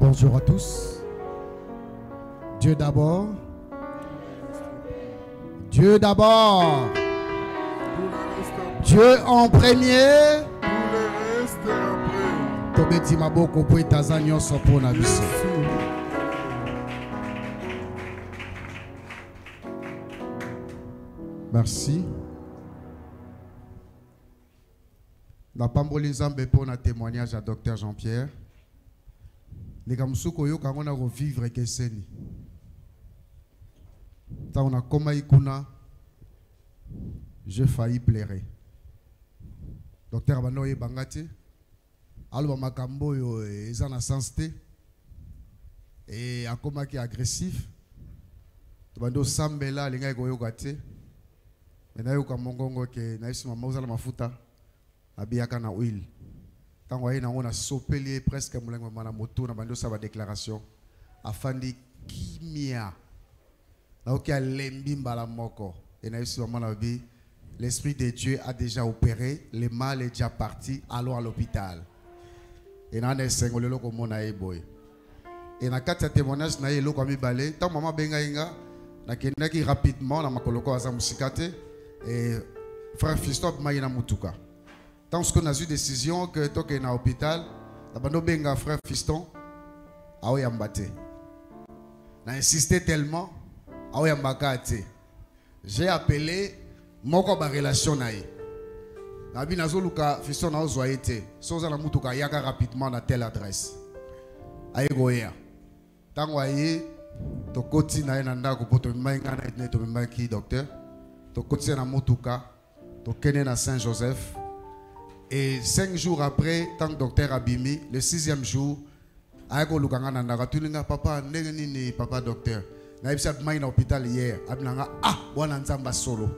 Bonjour à tous. Dieu d'abord. Dieu d'abord. Dieu en premier. Tout le reste après. Tobeti maboko po itazanyo sopo na biso. Merci. La pamboli nzambe pour un témoignage à Dr Jean-Pierre. Les gamsuko yo kangona revivre keseni. Ta on a koma ikuna. J'ai failli pleurer. Docteur Abanoye Bangati. Alba makambo yo ezana sensité. Et akoma ki agressif. Tobando sambela linga goyo gate. Menayo kamongongo ke na isi mama uzala mafuta. Abiyaka na huile. Tant qu'on a sopeli presque moulengo mana moto na bando sa ba déclaration. Afandi kimia. Na okia lembi mbala moko. Et na isi mama na bi l'esprit de Dieu a déjà opéré, le mal est déjà parti, allons à l'hôpital. Et na ne sengolelo ko mona e boy. Et na kati témoignage na yelo ko mi balé, tant maman benga inga na kendaki rapidement na makoloko aza musikate et frère Fistop maïna mutuka. Tant qu'on a eu décision que toi qui es dans l'hôpital, d'abord benga frère Fiston, aoy ambate. N'a insisté tellement, aoy ambakate. J'ai appelé moko ba relation naï. Nabi nazoluka Fiston na ozoaité. Soza na mutuka yaka rapidement na telle adresse. Aïe goya. Tant waye to koti na nanda ko poto mainga na etne to maki docteur. To koti na mutuka, to kene na Saint-Joseph. Et 5 jours après, tant que docteur Abimi, le 6e jour, aïko lukanga nanda tulinga papa neni papa docteur. Na ibisa bima ina hôpital hier. Abinanga bwana nzamba solo.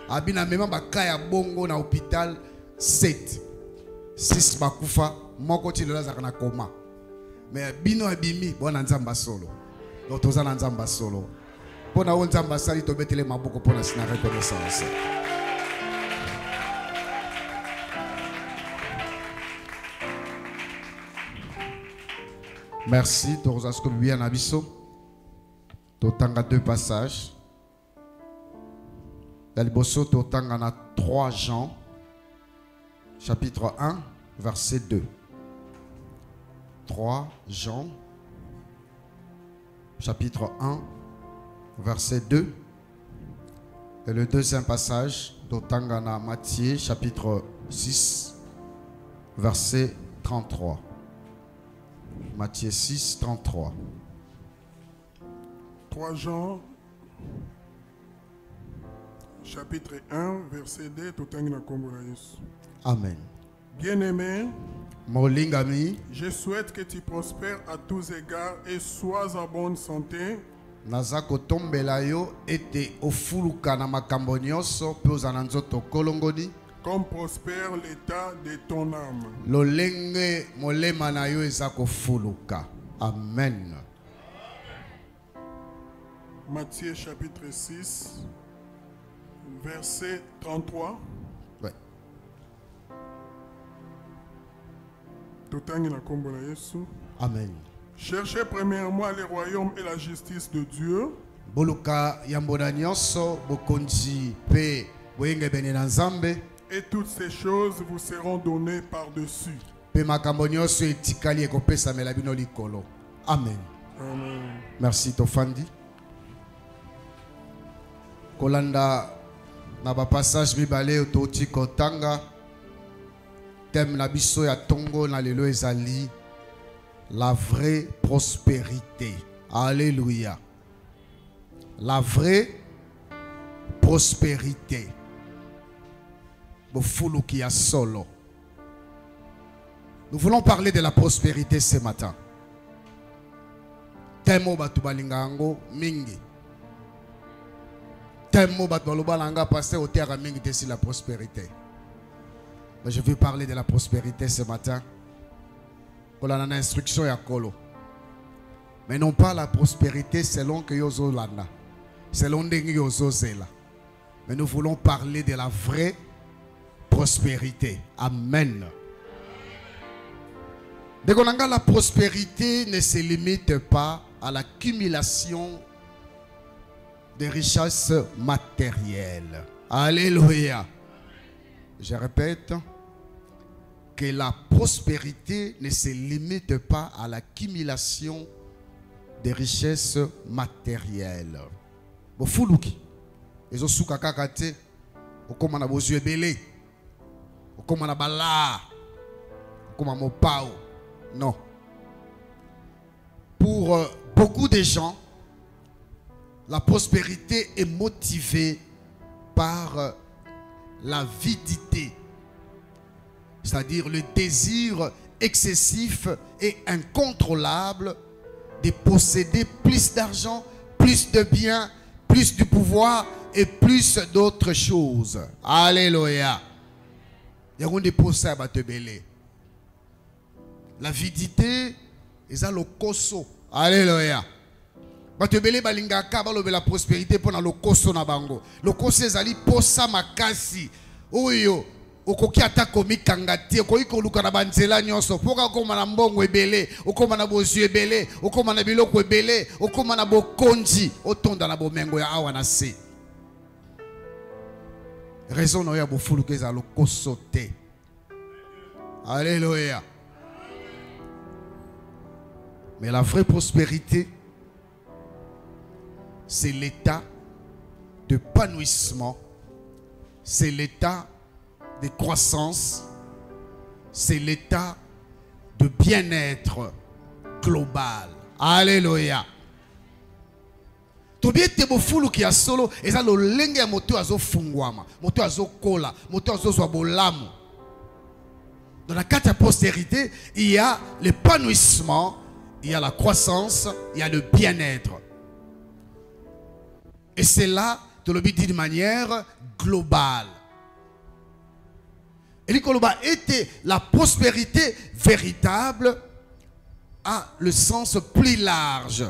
Abina même bakaya bongo na hôpital 7. 6 bakufa, moko tilola zakana koma. Mais bino abimi bwana nzamba solo. Donc tozana nzamba solo. Pona on nzamba sali to betele maboko pona sina reconnaissance. Merci, Torosasko bien abisso. Totanga 2 passages. Dalbosso Totanga na 3 Jean, chapitre 1, verset 2. 3 Jean, chapitre 1, verset 2. Et le deuxième passage, Totanga na Matthieu, chapitre 6, verset 33. Matthieu 6, 33. 3 Jean, chapitre 1, verset 2, tout en Amen. Bien-aimé, Molingami, je souhaite que tu prospères à tous égards et sois en bonne santé. Nazako tombelayo ete ofuluka na makambo nyonso pe ozala nzoto kolongoni. Comme prospère l'état de ton âme. Lolenge molema na yo ezako fuluka. Amen. Matthieu chapitre 6, verset 33. Ouais. Amen. Cherchez premièrement le royaume et la justice de Dieu. Boluka yambona nyonso bokonzi pe boyenge bene na nzambe. Et toutes ces choses vous seront données par-dessus. Amen. Amen. Merci Tofandi. Kolanda na ba passage mibale ototi kotanga. Thème na biso ya tongo na lelo ezali la vraie prospérité. Alléluia. La vraie prospérité. Solo. Nous voulons parler de la prospérité ce matin. Temo batu balingango mingi. Temo batu balubalanga passer au terre mingi de la prospérité. Mais je veux parler de la prospérité ce matin. On a une instruction ya kolo. Mais non pas la prospérité selon que yozo landa. Selon dengi yozo zela. Mais nous voulons parler de la vraie prospérité. Amen. La prospérité ne se limite pas à l'accumulation des richesses matérielles. Alléluia. Je répète que la prospérité ne se limite pas à l'accumulation des richesses matérielles. Bofuluki. Ezo suka kakate. Okoma na bozu ebele. Okoma na bala. Okoma mopao. Non. Pour beaucoup de gens, la prospérité est motivée par l'avidité, c'est-à-dire le désir excessif et incontrôlable de posséder plus d'argent, plus de biens, plus de pouvoir et plus d'autres choses. Alléluia. Il y a des possèdes à te belé. L'avidité est à l'okoso. Alléluia. Batebele balingaka balobe la prospérité pour le koso na bango. Le koso ezali posa makasi. Oyo okoki ata komikanga te okoki koluka na banzela nyonso poka okoma na mbongo ebele, okoma na bozu ebele, okoma na biloko ebele, okoma na bokonzi, otonda na bomengo ya awa na se. Raison na ya bofuluka eza lo koso te. Alléluia. Mais la vraie prospérité, c'est l'état d'épanouissement, c'est l'état de croissance, c'est l'état de bien-être global. Alléluia. Tobie te bofulu ki ya solo eza lo lenge ya moto azo fungwama, moto azo kola, moto azo zwa bolamu. Dans la carte de postérité, il y a l'épanouissement, il y a la croissance, il y a le bien-être. Et c'est là, de le dit d'une manière globale. Et l'Ikoloba était la prospérité véritable a le sens plus large.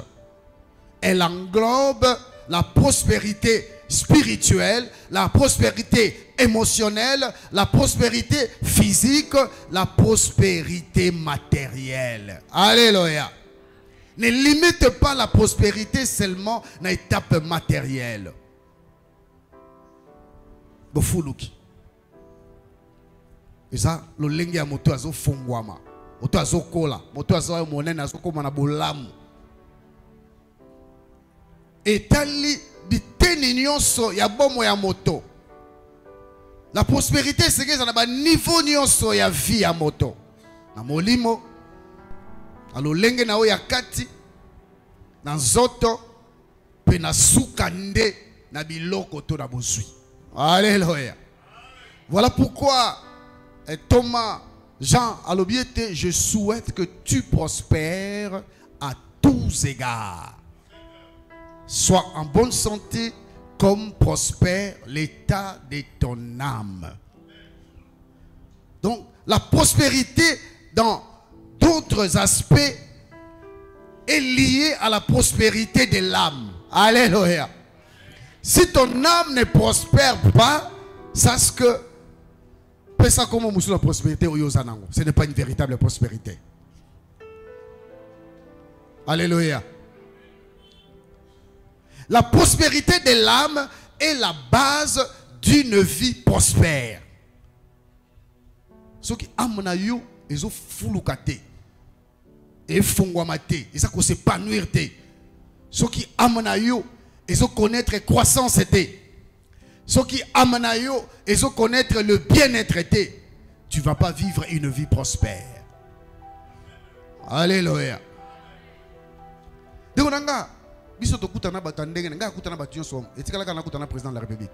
Elle englobe la prospérité spirituelle, la prospérité émotionnelle, la prospérité physique, la prospérité matérielle. Alléluia. Ne limite pas la prospérité seulement dans l'étape matérielle. Bofuluki. Et ça, le lengi a moto azo fongwama, moto azo kola, moto azo monene azo koma na bolamu. Et tali biteni nyonso ya bomo ya moto. La prospérité c'est que ça na ba niveau nyonso ya vie ya moto. Na molimo, alo lenge na o ya kati, na nzoto, pe na suka nde na biloko to na bozui. Alléluia. Voilà pourquoi Thomas, Jean, à l'objet, je souhaite que tu prospères à tous égards. Sois en bonne santé comme prospère l'état de ton âme. Donc, la prospérité dans d'autres aspects est liée à la prospérité de l'âme. Alléluia. Si ton âme ne prospère pas, sache que ça comme la prospérité, ce n'est pas une véritable prospérité. Alléluia. La prospérité de l'âme est la base d'une vie prospère. Ce qui amena yo ezo fulukate et fongwamate, et ça qu'on s'épanouir te. Ce qui amena yo ezo connaître croissance te. Ce qui amena yo ezo connaître le bien-être te. Tu ne vas pas vivre une vie prospère. Alléluia. Donc biso to kutana batandenge nga kutana bationso etikala kana kutana président de la République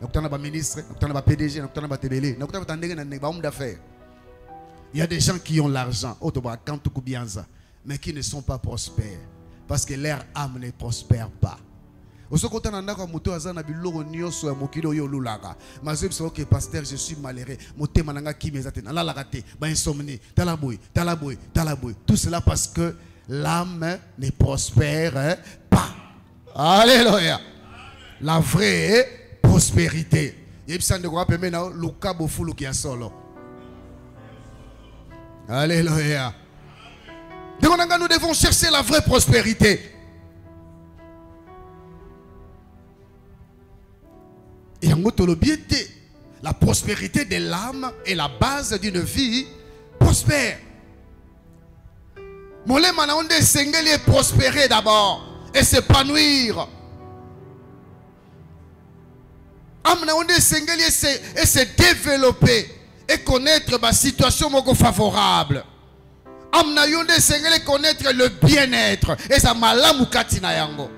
na kutana ba ministre na kutana ba PDG na kutana ba tebele na kutana batandenge na ba homme d'affaires. Il y a des gens qui ont l'argent mais qui ne sont pas prospères parce que leur âme ne prospère pas. Osokotana ndaka moto azana biloko nyoso ya mokilo yo lulaka mazeb so que pasteur je suis malheureux motema nanga kimezate na la raté ba insomnie talaboy tout cela parce que l'âme ne prospère pas. Alléluia. La vraie prospérité. Alléluia. Donc nous devons chercher la vraie prospérité. Et en autolobiété, la prospérité de l'âme est la base d'une vie prospère. Molé manaonde sengeli est prospérer d'abord et s'épanouir. Amnaonde sengeli et se développer et connaître ma situation favorable. Amnaonde sengeli connaître le bien-être et sa malamu katina yango.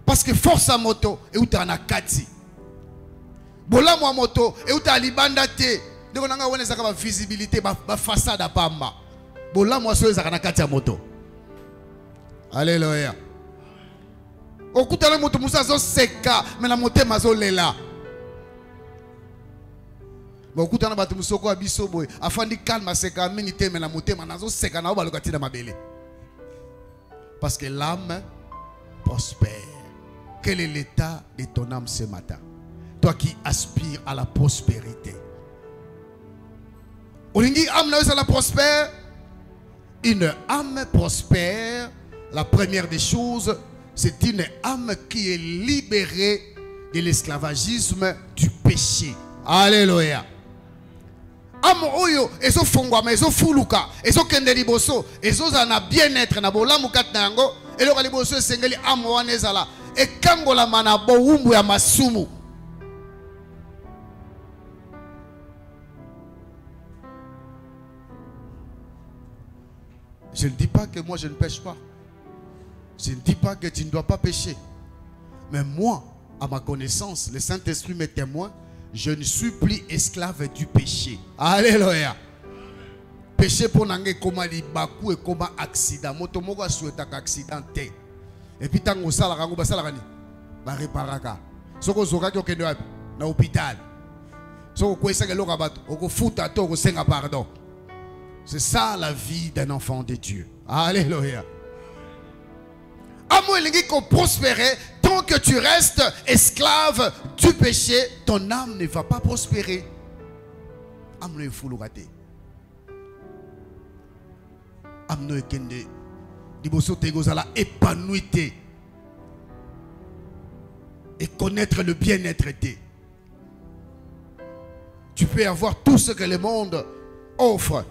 Parce que force à moto et où t'as na kati. Bola mo moto et où t'as libanda te. De qu'on a wone saka visibilité ba façade à pamba. Bola mo so saka na kati ya moto. Alléluia. Okuta na moto musa zo seka mais la moto mazo lela. Okuta na batu musoko abiso boy afandi calme seka minute mais la moto manazo seka na ba lokati na mabele. Parce que l'âme prospère. Quel est l'état de ton âme ce matin? Toi qui aspires à la prospérité. Olingi âme na la prospère. Une âme prospère, la première des choses, c'est une âme qui est libérée de l'esclavagisme du péché. Alléluia. Âme oyo ezo fongwama ezo fuluka ezo kende liboso ezo zana bien-être na bolamu kat na yango eloko liboso esengeli âme wana ezala ekangola mana bowumbu ya masumu. Je ne dis pas que moi je ne pêche pas. Je ne dis pas que tu ne dois pas pécher. Mais moi, à ma connaissance, le Saint-Esprit m'est témoin, je ne suis plus esclave du péché. Alléluia. Péché pour n'anger comme libaku et comme accident. Moto moko a souhaité un accident. Et puis tant que ça la rango basala kani, ba réparaka. Soko zoka ki okende wapi na hôpital. Soko kwesa ke loka bato, oko futa to ko senga pardon. C'est ça la vie d'un enfant de Dieu. Alléluia. Amour elingi ko prospérer tant que tu restes esclave du péché, ton âme ne va pas prospérer. Amour e fulurate. Amour ekende liboso te gozala épanouité et connaître le bien-être. Tu peux avoir tout ce que le monde offre,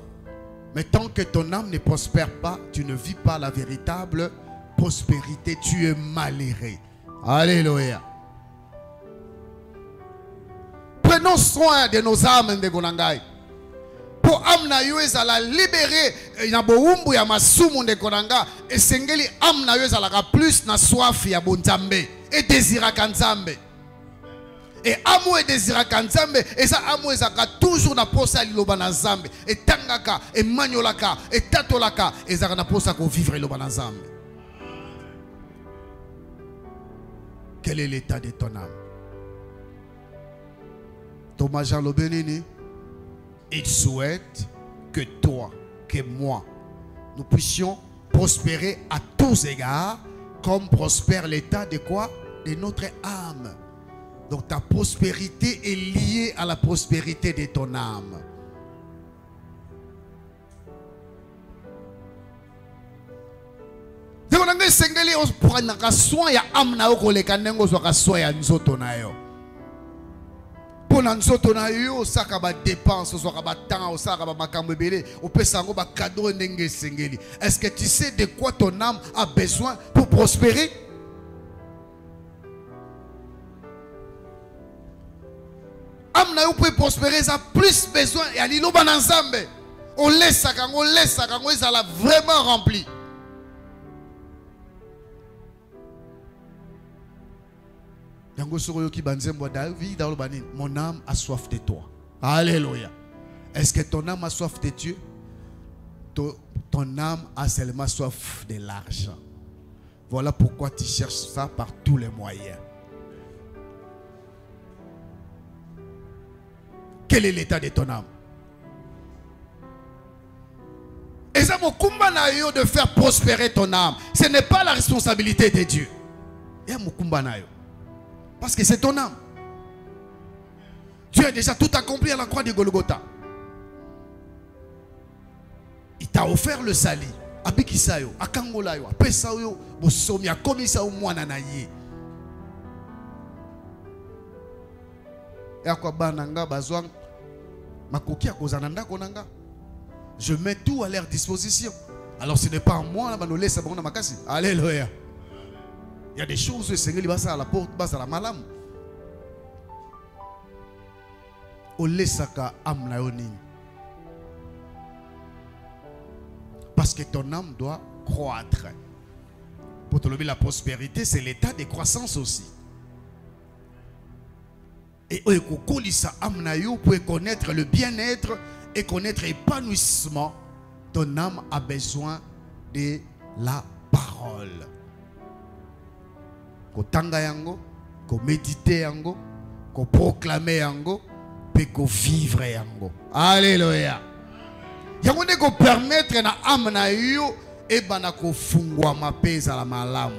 mais tant que ton âme ne prospère pas, tu ne vis pas la véritable prospérité. Tu es malheureux. Alléluia. Prenons soin de nos âmes de Gonangai. Pour amna yo ezala libérer na boumbu ya masumu de konanga esengeli amna yo ezala plus na soif ya bonzambe et désira kanzambe et amour et désira kanzambe et ça amour ezaka toujours na posa liloba na zambe et tangaka et maniolaka et tatolaka ezaka na posa ko vivre liloba na zambe. Quel est l'état de ton âme? Thomas Jean Lobenini, il souhaite que toi, que moi, nous puissions prospérer à tous égards, comme prospère l'état de quoi? De notre âme. Donc ta prospérité est liée à la prospérité de ton âme. Donc on a sengeli on prend soin ya âme na oko lekanengo so ka soin ya nzoto na yo. Pour nzoto na yo saka ba dépense so ka ba temps saka ba makambo belé o pesa ngo ba cadeau ndenge sengeli. Est-ce que tu sais de quoi ton âme a besoin pour prospérer? Âme na yo pour prospérer ça plus besoin ya liloba na nzambe. On laisse ça quand ça l'a vraiment rempli. Mon âme a soif de toi. Alléluia. Est-ce que ton âme a soif de Dieu? Ton âme a seulement soif de l'argent. Voilà pourquoi tu cherches ça par tous les moyens. Quel est l'état de ton âme? Et ça me de faire prospérer ton âme. Ce n'est pas la responsabilité de Dieu. Parce que c'est ton âme. Dieu a déjà tout accompli à la croix de Golgotha. Il t'a a offert le sali. Abikisa yo, akangola yo, apesa yo, bosomi akomisa yo mwana na ye. Et quoi bananga bazwang makoki akozana ndako nanga. Je mets tout à leur disposition. Alors ce n'est pas à moi là banolé ça bon na makasi. Alléluia. Il y a des choses que Seigneur va à la porte, bas à la malam. Olesaka amna yoni. Parce que ton âme doit croître. Pour te lever la prospérité, c'est l'état de croissance aussi. Et pour connaître le bien-être et connaître l'épanouissement, ton âme a besoin de la parole. Ko tanga yango, ko méditer yango, ko proclamer yango, pe ko vivre yango. Alléluia. Yango ne ko permettre na âme na yo e bana ko fungwa mapeza la malamu.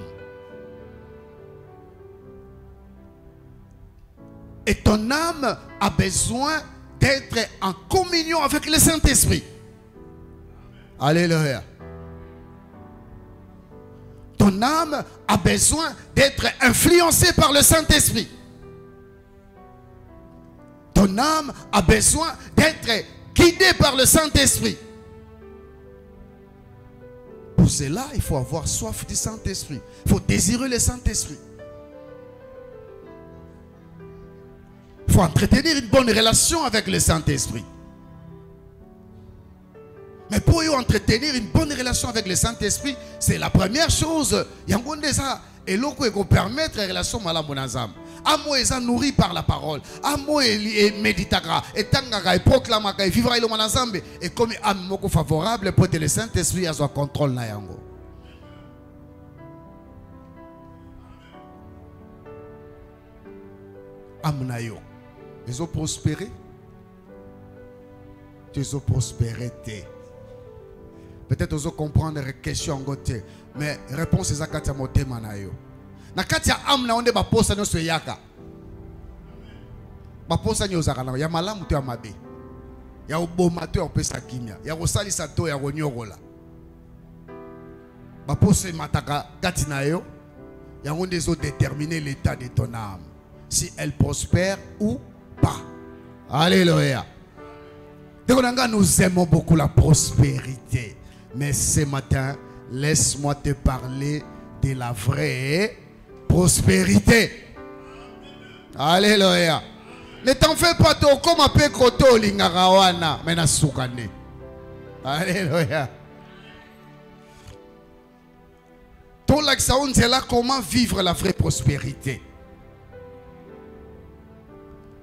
Et ton âme a besoin d'être en communion avec le Saint-Esprit. Alléluia. Ton âme a besoin d'être influencée par le Saint-Esprit. Ton âme a besoin d'être guidée par le Saint-Esprit. Pour cela, il faut avoir soif du Saint-Esprit. Il faut désirer le Saint-Esprit. Il faut entretenir une bonne relation avec le Saint-Esprit. Mais pour entretenir une bonne relation avec le Saint-Esprit, c'est la première chose. Il y a un déjà et l'autre qui permet une relation malamonazam. Amo est nourri par la parole. Amo est méditera et tangara et proclamera et vivra le manazambe et comme amo favorable pour que le Saint-Esprit a son contrôle na yango. Amnayo. Ils ont prospéré. Ils ont prospéré. Peut-être ils ont comprendre les questions en côté. Mais réponse est à Katia Motema nayo. Na Katia amna onde ba posa no so yaka. Ba posa nyo zakana ya malamu to ya mabe. Ya oboma to ya pesa kimia. Ya rosalisa to ya ronyogola. Ba posa mataka kati nayo. Ya onde ils ont déterminé l'état de ton âme. Si elle prospère ou pas. Alléluia. Nous aimons beaucoup la prospérité. Mais ce matin, laisse-moi te parler de la vraie prospérité. Alléluia. Ne t'en fais pas toi comme un peu koto lingarawana. Mais na soukane. Alléluia. Ton l'accent, c'est là comment vivre la vraie prospérité.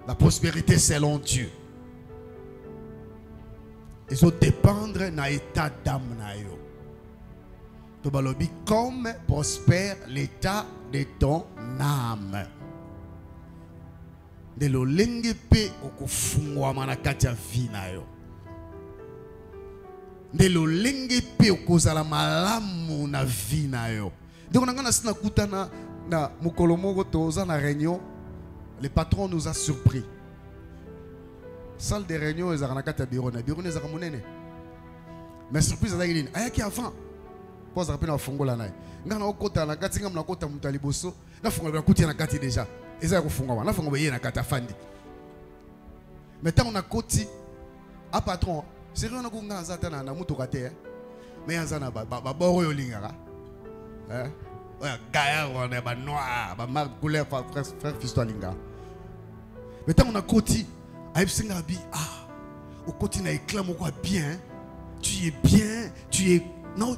La prospérité selon Dieu. Ils doivent dépendre de l'état d'âme. Comme prospère l'état de ton âme. De l'olengepe okufungwa manakati ya vie na yo. De l'olengepe okozala malamu na vie na yo. Donc on a sina kutana na mukolo moko toza na réunion. Le patron nous a surpris. Salle de réunion, ils ont un bureau. Le bureau est monene. Mais surprise, ils ont dit avant. Pose rappel à Fongo la naï. Nous avons kota na kati ngam na kota mutaliboso. Na Fongo na kuti na kati déjà. Ils ont Fongo. Na Fongo beye na kata fandi. Maintenant on a koti à patron. C'est rien na kunga zata na muto kate. Mais yazana ba boro yo lingara. Hein? Ouais, gaya on est ba noir, ba marque couleur frère fiston lingara. Maintenant on a koti. Au quotidien, bien. Tu es bien. Tu es. Non,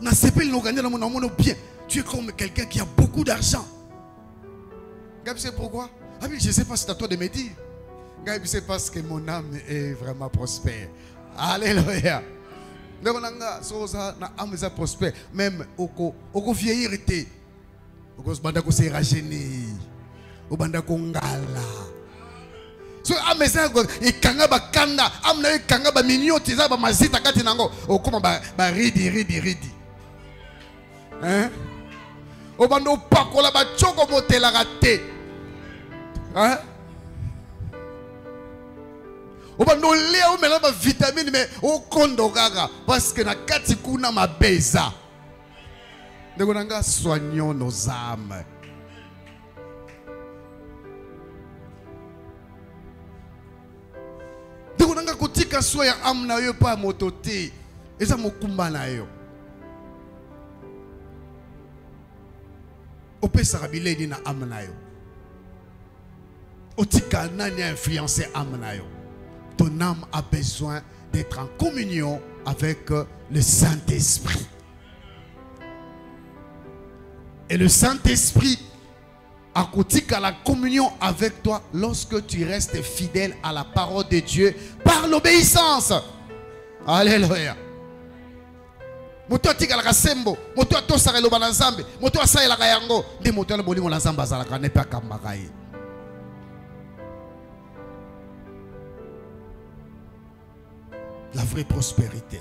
bien. Tu es comme quelqu'un qui a beaucoup d'argent. Gabi, c'est pourquoi? Je ne sais pas si c'est à toi de me dire. Gabi, c'est parce que mon âme est vraiment prospère. Alléluia. Prospère. Même au vieillir, au bandako se rajeunir. Au bandako ngala. So ameza ikanga bakanda amna ikanga ba mignoti za ba mazita kati nango okoma ba ridi hein obando pakola ba choko motela raté hein On va nous lire, on met la vitamine, mais au kondo gaga. Parce que na kati kuna ma beza. Nous soignons nos âmes. Nous avons kotika soya âme na yo pa motote. Eza mokumba na yo. Opesa rabiledi na âme na yo. Otika nani a influencé âme na yo. Ton âme a besoin d'être en communion avec le Saint-Esprit. Et le Saint-Esprit accoutique à la communion avec toi lorsque tu restes fidèle à la parole de Dieu par l'obéissance. Alléluia. Moto atika la kasembo, moto atosaka lo banazambe, moto asayela kayango, ndi moto na bolimo na zamba zalaka ne pa kambaka ye. La vraie prospérité.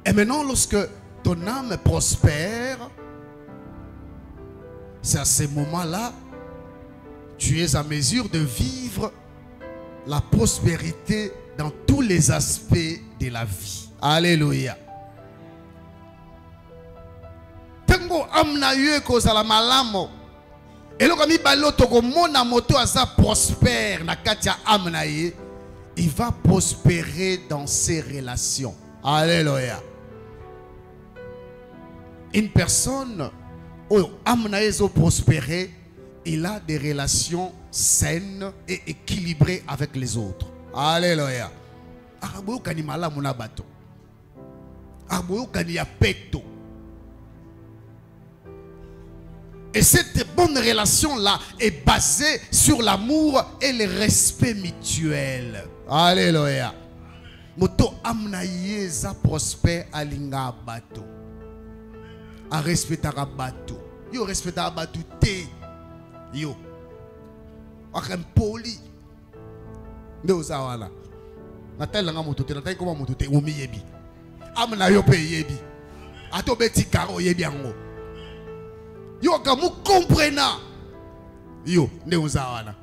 Et maintenant, lorsque ton âme prospère, c'est à ce moment-là, tu es à mesure de vivre la prospérité dans tous les aspects de la vie. Alléluia. Tango amna yue kozala malamo. Eloko mi balo toko mona moto aza prospère na katia amna ye. Il va prospérer dans ses relations. Alléluia. Une personne où amna yezo prospérer, il a des relations saines et équilibrées avec les autres. Alléluia. Araboyo kanimala muna bato. Araboyo kaniya peto. Et cette bonne relation-là est basée sur l'amour et le respect mutuel. Alléluia. Moto amna yeza prospère alinga bato. A respectera bato. Yo respectera bato te. Yo. Akem poli. Ne ozawana. Natal langa moto te. Natal koma moto te. Omi yebi. Amna yo pe yebi. Ato beti karo yebi ango. Yo kamu comprena. Yo ne ozawana.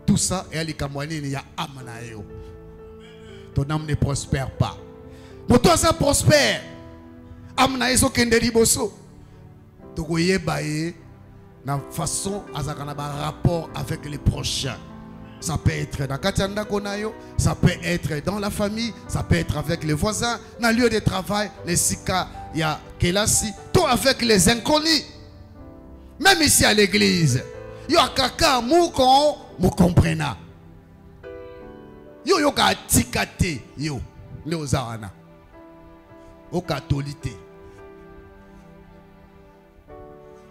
Tout ça est à l'ikamwani ni ya amna yo. Ton âme ne prospère pas. Pour toi ça prospère. Amna yeso kende liboso. Toko yebaye na façon azakana ba rapport avec les prochains. Ça peut être dans Katianda Konayo, ça peut être dans la famille, ça peut être avec les voisins, dans le lieu de travail, les sika ya kelasi, tout avec les inconnus. Même ici à l'église, yo kaka mukon mu comprena. Yo ka tikate yo le ozawana. Au catholique.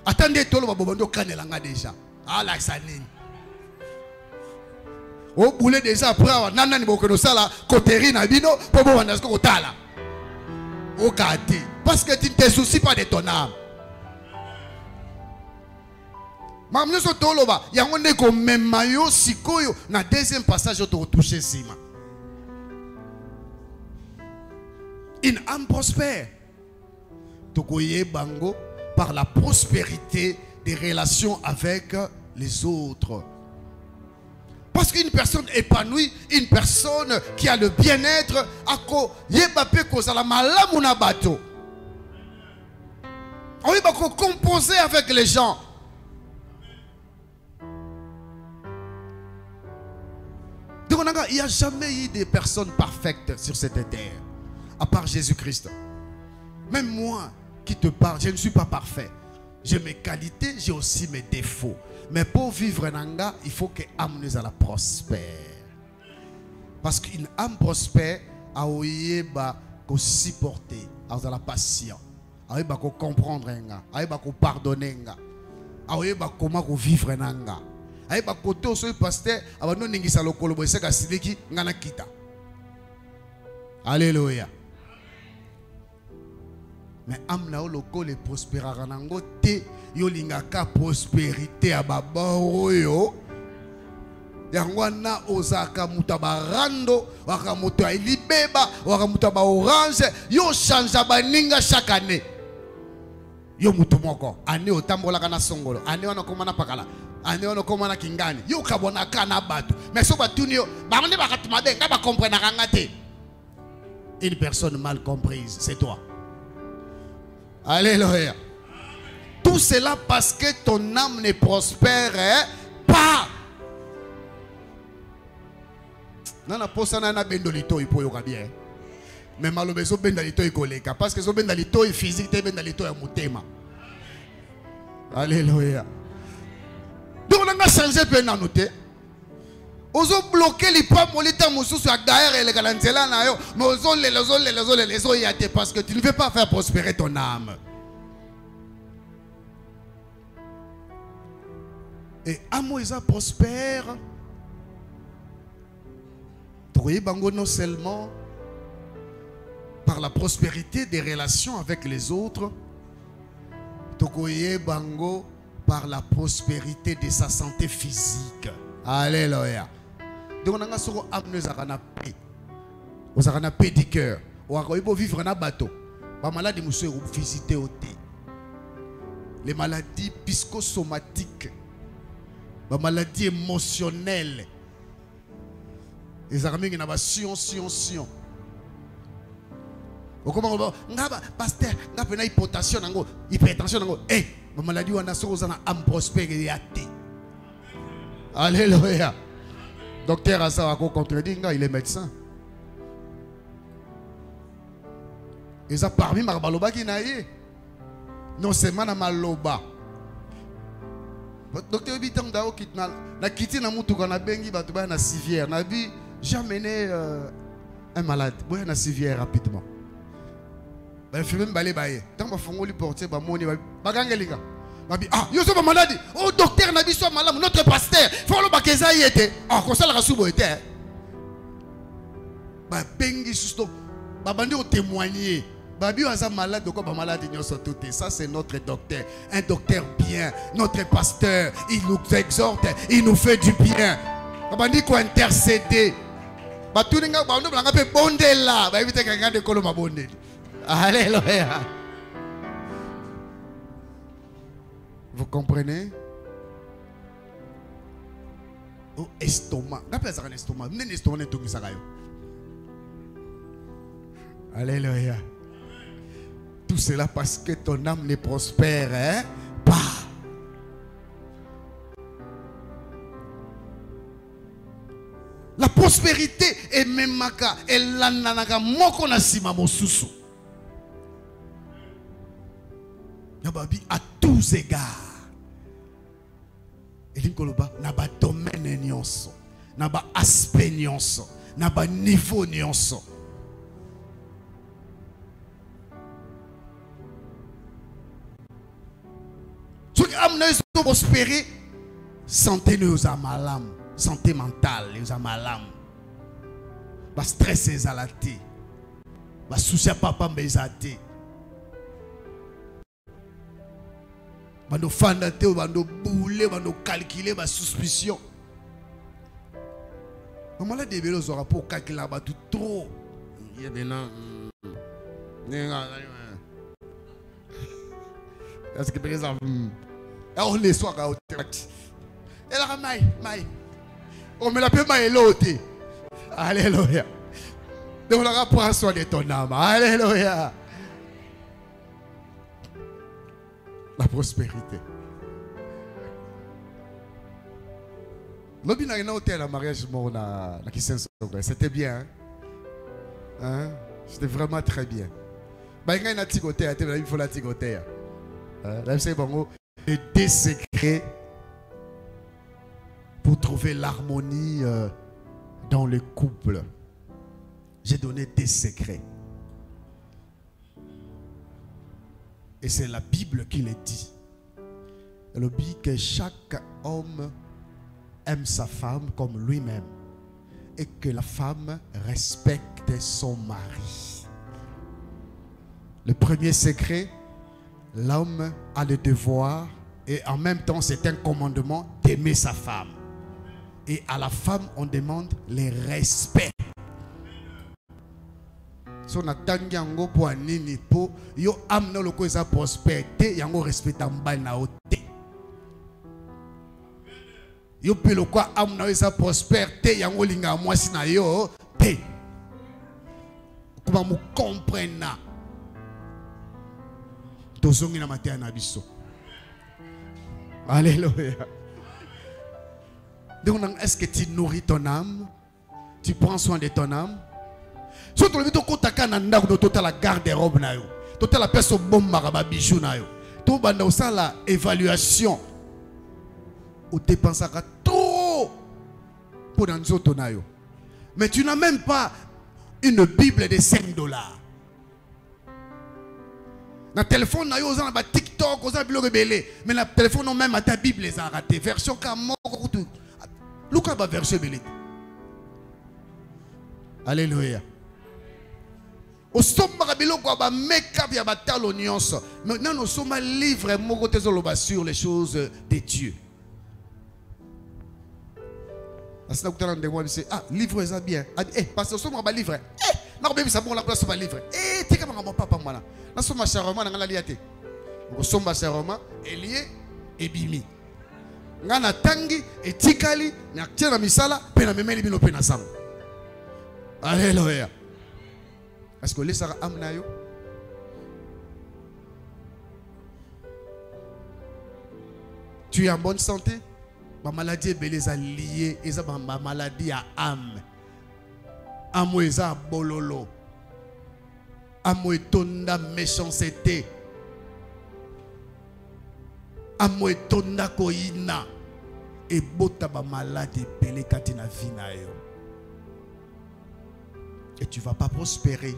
Attendez tout le monde kanelanga déjà. Ah la sanine. Au boulot déjà après nana ni bokono sala koteri na bino pour bo wanda ko tala. Au kati parce que tu ne te soucies pas de ton âme. Mamno so toloba yango ndeko memayo sikoyo na deuxième passage to toucher sima. Une âme prospère. Tokoye bango par la prospérité des relations avec les autres. Parce qu'une personne épanouie, une personne qui a le bien-être, ako yebape kozala malamu na bato. On va composer avec les gens. Donc il n'y a jamais eu de personnes parfaites sur cette terre. À part Jésus-Christ. Même moi qui te parle, je ne suis pas parfait. J'ai mes qualités, j'ai aussi mes défauts. Mais pour vivre nanga, il faut que l'âme nous la prospère. Parce qu'une âme prospère, elle va supporter, elle va la patience, elle va comprendre, elle va pardonner, elle va comment vivre nanga. Elle va côté au pasteur, elle va nous ningisa le kolobo seka siliki ngana kita. Alléluia. Mais amna o loko le prospérera nango te yo lingaka prospérité à baboro yo. Yangwana ozaka mutabarando waka muto ilibeba waka mutaba orange yo change baninga chaque année. Yo mutu moko année otambola kana songolo année wana komana pakala ane ono koma na kingani yo kabona kana bato mais so batunio bango bakatuma benga ba comprendre ngate. Une personne mal comprise, c'est toi. Alléluia. Tout cela parce que ton âme ne prospère pas. Nana posana na bendolito ipo yoka bien. Mais malobezo bendolito ikoleka parce que zo bendolito physique te bendolito ya mutema. Alléluia. Donc on a changé peu na noter. Ozo bloquer les pas molita mususu ak derrière les galanzela na yo mais ozo les yate parce que tu ne veux pas faire prospérer ton âme. Et amo isa prospère. Troye bango non seulement par la prospérité des relations avec les autres, tokoye bango par la prospérité de sa santé physique. Alléluia. Donc on a soro amené zakana paix. On zakana paix du cœur. On a vivre na bateau. Ba maladie monsieur visiter au thé. Les maladies psychosomatiques. Ba maladies émotionnelles. Les armées qui n'ont sion. Comment ngaba pasteur ngaba na hypotension nango hypertension nango ma maladie wana soko zana am prospérer yaté. Alléluia. Docteur Asa a contredit, il est médecin. Et ça parmi Marbaloba qui n'a eu. Non seulement na maloba. Docteur Bitang Dao qui na quitté na mutu kana bengi batuba na civière. Na bi j'ai amené un malade. Boya na civière rapidement. Ba fait même balé baye. Tant ba fongo lui porter ba moni ba gangelinga. Ah, yo so maladie. Oh docteur Nabi so malade, notre pasteur. Faut le bakeza yete. Ah, comme ça la rasubo était. Ba bengi susto. Ba bandi o témoigner. Ba bi oza malade de quoi ba malade nyoso tout. Ça c'est notre docteur. Un docteur bien, notre pasteur, il nous exhorte, il nous fait du bien. Ba bandi ko intercéder. Ba tuninga ba ndo blanga pe bondela. Ba éviter quelqu'un de kolo mabondeli. Alléluia. Vous comprenez? Oh, estomac. Qu'est-ce que c'est un estomac? N'est estomac n'est tout ça. Alléluia. Tout cela parce que ton âme ne prospère pas. La prospérité est même maka. Elle l'ananaga moko na sima mosusu. Nababi à tous égards. Et l'ingoloba n'a pas domaine nyonso, n'a pas aspect nyonso, n'a pas niveau nyonso. Ceux qui amènent à prospérer, santé nous a malam, santé mentale nous a malam. Ba stress est alaté, ba souci papa mbezate. Bando fandate, bando boule, bando calculer, bando suspicion. Maman la débile aux aura pour calculer là-bas tout trop. Il y a maintenant. Est-ce que par exemple, on les soirs à hôtel. Elle a maille. On me l'appelle maille l'autre. Alléluia. Donc on aura pour soin de ton âme. Alléluia. La prospérité. L'objet n'a hôtel à mariage c'était bien. Hein? C'était vraiment très bien. Il faut la tigoter. Les deux secrets pour trouver l'harmonie dans le couple. J'ai donné des secrets. Et c'est la Bible qui le dit. Elle dit que chaque homme aime sa femme comme lui-même. Et que la femme respecte son mari. Le premier secret, l'homme a le devoir et en même temps c'est un commandement d'aimer sa femme. Et à la femme on demande le respect. Si on attend yango pour nini po yo amna loko eza prospérité yango respect en bas na ote. Yo pelo kwa amna esa prospère te yango linga mwasi na yo te. Comment mu comprendre tozongi na matin na biso. Alléluia. Donc est-ce que tu nourris ton âme? Tu prends soin de ton âme? Surtout le ko taka na ndako to la garde-robe na yo. To la personne bomba ba bijou na yo. To banda osala évaluation. Ou dépensera trop pour dans nzoto na yo. Mais tu n'as même pas une Bible de 5 dollars. Na téléphone na yo za na TikTok, oza bilo rebelle, mais na téléphone non même à ta Bible les a raté. Version comme Luka ba version belé. Alléluia. Au somba bilo ko ba make-up ya ba talo nyonso. Maintenant nous sommes livres moko tezoloba sur les choses de Dieu. Ah, livre ça bien. Eh, parce que sommes livre. Eh, non mais ça bon la place pas livre. Eh, t'es comme mon papa moi là. Nous sommes chez Romain dans la liate. Nous sommes chez Romain, Elie et Bimi. Ngana tangi et tikali na tia misala pe na memeli bino pe na sam. Alléluia. Est-ce que les sara amna yo? Tu es en bonne santé? Ma maladie est liée, et ma maladie à âme. Amo eza bololo. Amo etonda méchanceté. Amo etonda koina. Et bota ba maladie belé katina vina yo. Et tu vas pas prospérer.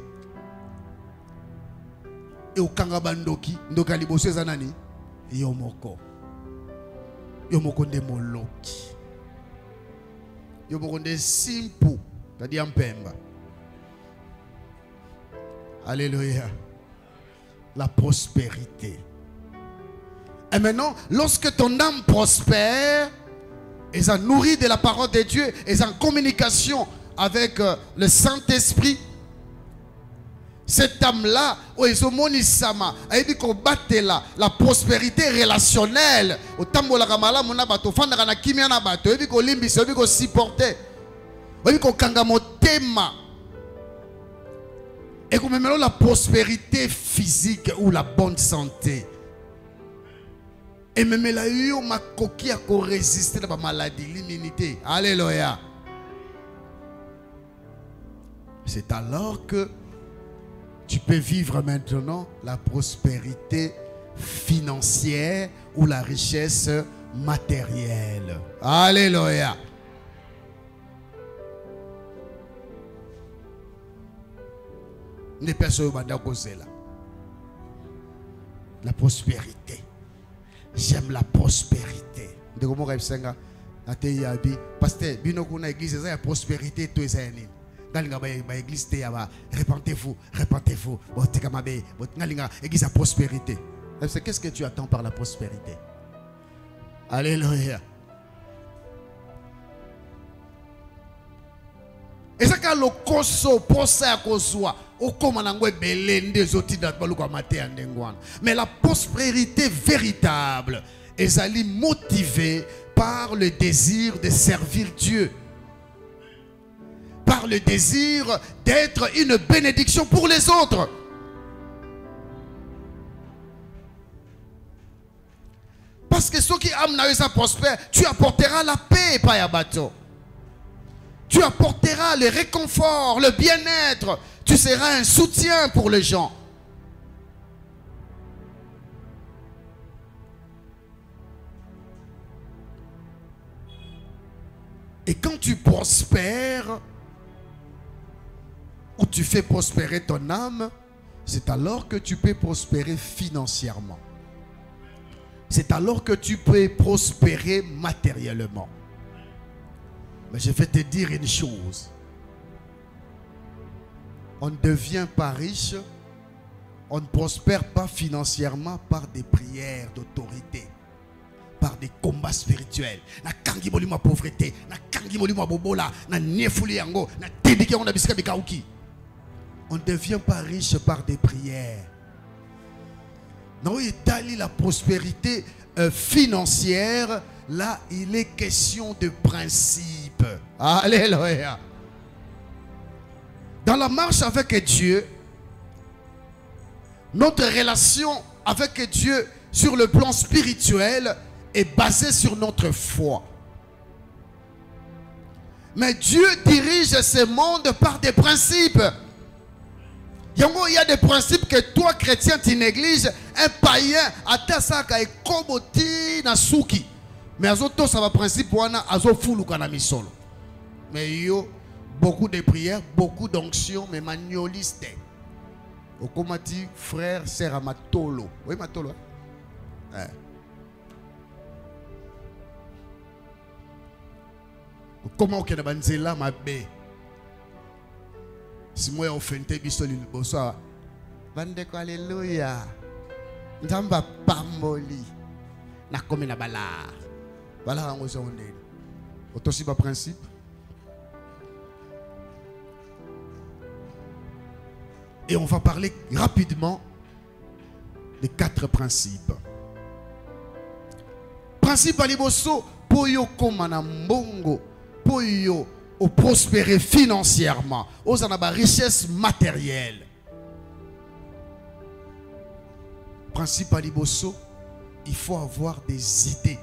Et au kangabandoki, ndoka liboso zanani, yomoko. Yomokonde moloki. Yomokonde simple. C'est-à-dire mpemba. Alléluia. La prospérité. Et maintenant, lorsque ton âme prospère, et ça nourrit de la parole de Dieu, et ça en communication avec le Saint-Esprit, cette âme-là, la prospérité relationnelle, et comme même la prospérité physique ou la bonne santé. Et même la yo ma coquille à résister à la maladie, l'immunité. Alléluia. C'est alors que tu peux vivre maintenant la prospérité financière ou la richesse matérielle. Alléluia. Les personnes la prospérité. J'aime la prospérité. De comment rêve pasteur, bino kuna église ça la prospérité tout ça ni. Galinga ba église te ya répentez-vous, répentez-vous. Botikamabe, galinga église la prospérité. Qu'est-ce que tu attends par la prospérité? Alléluia. Et ça quand le koso posa kozwa okoma nangwe belende zoti dat baluka maté andengwana. Mais la prospérité véritable est ali motivée par le désir de servir Dieu. Par le désir d'être une bénédiction pour les autres. Parce que ceux qui amènent ça prospère, tu apporteras la paix, pas ya bateau. Tu apporteras le réconfort, le bien-être. Tu seras un soutien pour les gens. Et quand tu prospères, ou tu fais prospérer ton âme, c'est alors que tu peux prospérer financièrement. C'est alors que tu peux prospérer matériellement. Mais je vais te dire une chose. On ne devient pas riche, on ne prospère pas financièrement par des prières d'autorité, par des combats spirituels. Na kangi boli ma pauvreté, na kangi boli ma bobola, na nefuli yango, na tediki on a bisika bikauki. On ne devient pas riche par des prières. Non, il établit la prospérité financière Là, il est question de principe. Alléluia. Dans la marche avec Dieu, notre relation avec Dieu sur le plan spirituel est basée sur notre foi. Mais Dieu dirige ce monde par des principes. Il y a des principes que toi, chrétien, tu négliges. Un païen, atasaka et koboti na suki. Mais azoto ça va principe wana azofulu kana misolo. Mais yo beaucoup de prières, beaucoup d'onction, mais magnoliste. Okomati frère sœur à matolo. Oui matolo. Comment que na banzela mabe. Si moi offenté bisoli liboso. Bandeko alléluia. Nzamba pamboli. Na komi na bala. Voilà on est. Autosi ba principe. Et on va parler rapidement des 4 principes. Principe aliboso poyo komana mbongo, poyo au prospérer financièrement, aux en avoir richesse matérielle. Principe aliboso, il faut avoir des idées.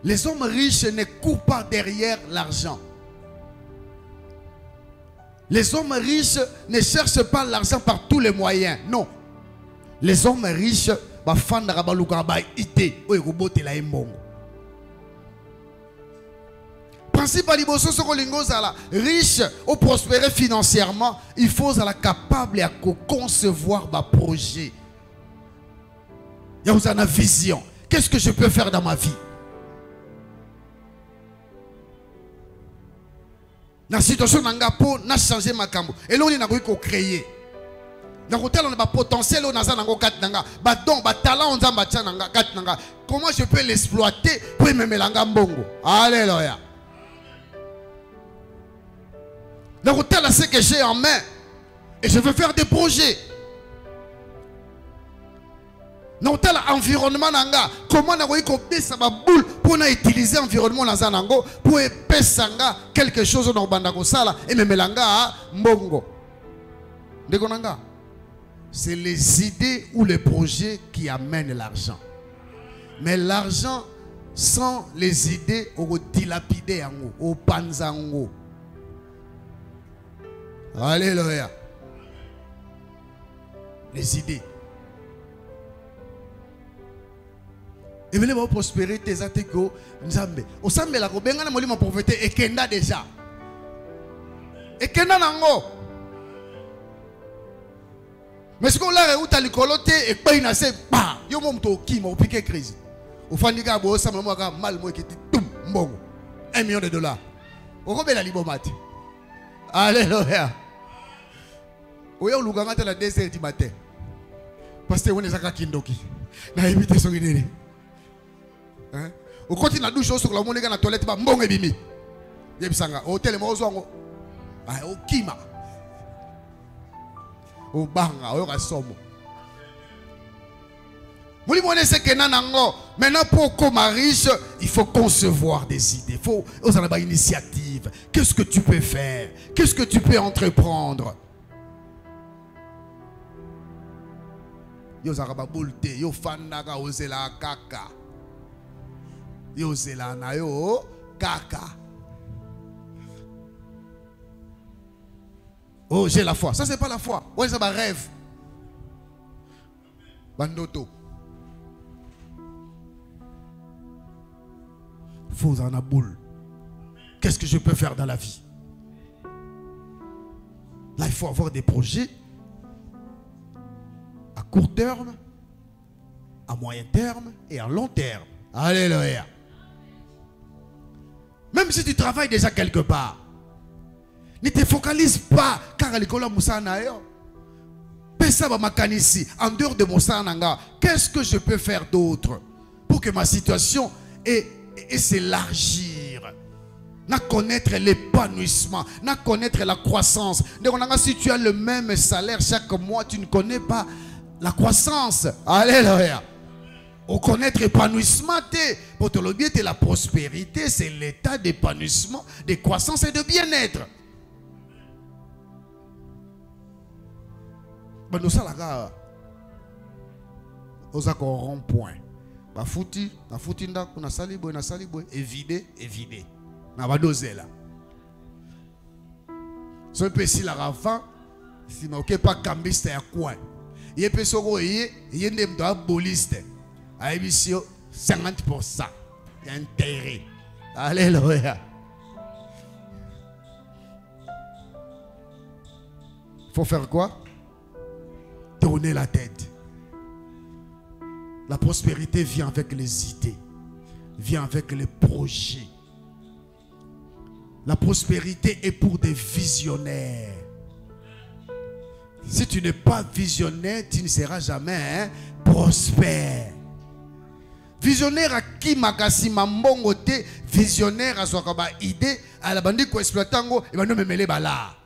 Les hommes riches ne courent pas derrière l'argent. Les hommes riches ne cherchent pas l'argent par tous les moyens. Non. Les hommes riches, principe aliboso soko lingozala riche ou prospérer financièrement, il faut être capable de concevoir des projets. Il y a une vision. Qu'est-ce que je peux faire dans ma vie? La situation n'a pas changé ma cambo. Et là, on a créé. Dans le on a un potentiel, on a un don, un talent, on a un talent. Comment je peux l'exploiter pour me mettre mbongo? Alléluia. Dans le c'est que j'ai en main. Et je veux faire des projets. Dans l'environnement, comment on a boule pour utiliser l'environnement pour épaissir quelque chose dans le sala et me melanga mbongo. C'est les idées ou les projets qui amènent l'argent. Mais l'argent sans les idées au dilapidé au panzango. Alléluia. Les idées. Et venez voir prospérer tes atego nzambe. Au sambe la kobenga na molimo pauvreté et kenda déjà. Et kenda nango. Mais ce qu'on l'a réuta likolote et paye na se pa. Yo mo mto ki mo piqué crise. Au fandika bo sambe mo ka mal mo ki tum mbongo. $1 million. Au kobe la libomate. Alléluia. Oya uluganga te la 2h du matin. Parce que on est à kindoki. Na éviter son idée. Hein? Au continue la douche sur la monnaie dans la toilette ba mbongo bimi. Yebisanga hôtel mo zongo. Ah o kima. O banga o rasomo. Mouli moné c'est que nanango. Maintenant pour comme riche, il faut concevoir des idées. Il faut avoir une initiative. Qu'est-ce que tu peux faire? Qu'est-ce que tu peux entreprendre? Yo zaraba bulte, yo fandaka ozela kaka. Yo zela na yo kaka. Oh, j'ai la foi. Ça c'est pas la foi. Ouais, c'est un rêve. Bandoto. Faut en a boule. Qu'est-ce que je peux faire dans la vie? Là, il faut avoir des projets à court terme, à moyen terme et à long terme. Alléluia. Même si tu travailles déjà quelque part, ne te focalise pas car l'école Moussana yo. Pesa ba makanisi en dehors de Moussana. Qu'est-ce que je peux faire d'autre pour que ma situation et s'élargir? Na connaître l'épanouissement, na connaître la croissance. Si tu as le même salaire chaque mois, tu ne connais pas la croissance. Alléluia. Au connaître épanouissement, pour te le dire, la prospérité, c'est l'état d'épanouissement, de croissance et de bien-être. Nous sommes là, nous avons un rond-point. Na fouti ndako na salibo éviter. Na ba doser là. So peut si la rava si na ok pas cambiste ya quoi. Yé peut soko yé ndem do boliste. A émission 50% d'intérêt. Alléluia. Faut faire quoi? Tourner la tête. La prospérité vient avec les idées, vient avec les projets. La prospérité est pour des visionnaires. Si tu n'es pas visionnaire, tu ne seras jamais prospère. Visionnaire à qui makasi mambongo te, visionnaire à soi kaba idée, à la bande ko exploitango, et va nous mêler bala.